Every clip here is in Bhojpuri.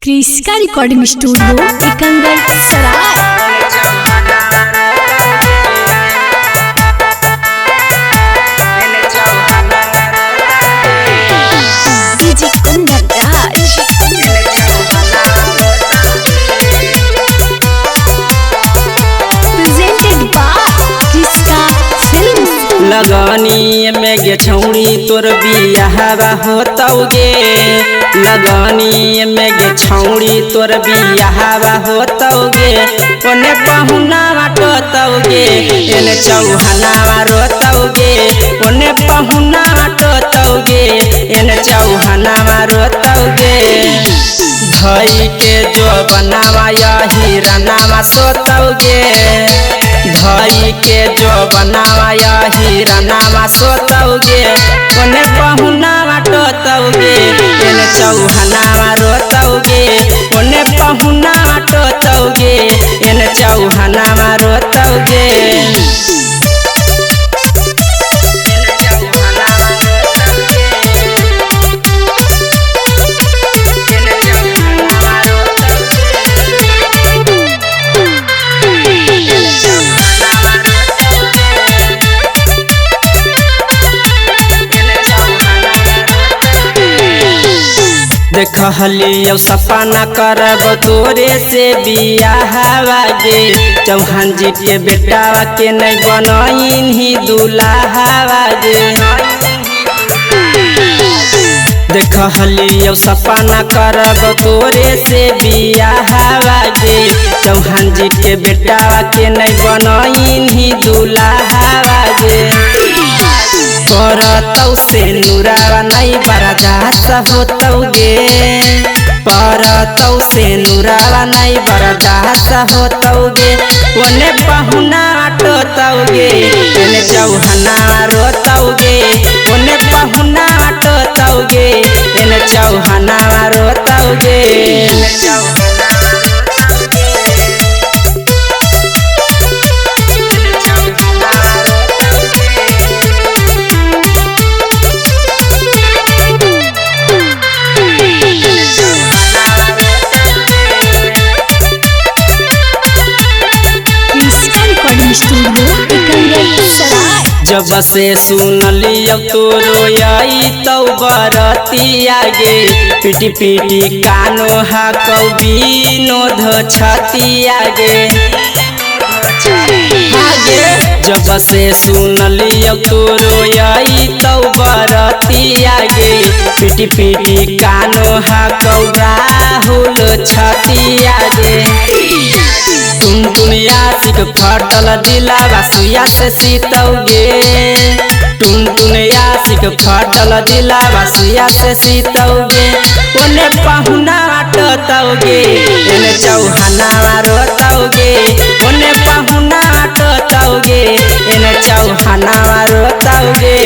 क्रिस्का recording studio Ekangar Sarai. DJ Kundan Raj presented by Kriska films. लगनी में गे छौड़ी तोर बियाहवा होतौगे, लगनी में गे छौड़ी तोर बियाहवा होतौगे। ओने पहुनावा टोतौगे एने चौहनावा रोतौगे, ओने पहुनावा टोतौगे एने चौहनावा रोतौगे। धई के जो बनावा यही रनावा सोतौगे, धई के जो बनावा यही रनावा सोतौगे। ओने पहुनावा टोतौगे एने चौहनावा रोतौगे, ओने पहुनावा टोतौगे एने चौहनावा रोतौगे। देखलियो सपना करब तोरे से बियाहवा गे, चौहान जी के बेटावा के नहीं बनईन ही दुल्हावा गे। देखलियो सपना करब तोरे से बियाहवा गे, चौहान जी के बेटावा के नहीं बनईन ही दुल्हावा गे। परतौ से नुरावा नहीं बर्दाश्त होतौगे, परतौ से नुरावा नहीं बर्दाश्त होतौगे। ओने पहुनावा टोतौगे एने चौहनावा रोतौगे, ओने पहुनावा टोतौगे एने चौहनावा रोतौगे। जब से सुनलियो तोरो आई तौ बरतिया गे, पीटी पीटी कानो हाकौ विनोद छतिया गे। जब से सुनलियो तोरो आई तौ बरतिया गे, पीटी पीटी कानो हाकौ राहुल छतिया गे। टुनटुनिया सिक फटल दिलावा सुइया से सीतौगे, टुनटुनिया सिक फटल दिलावा सुइया से सीतौगे। ओने पहुनावा टोतौगे एने चौहनावा रोतौगे, ओने पहुनावा टोतौगे एने चौहनावा रोतौगे।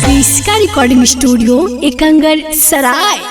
क्रिस्का रिकॉर्डिंग स्टूडियो एकंगर सराय।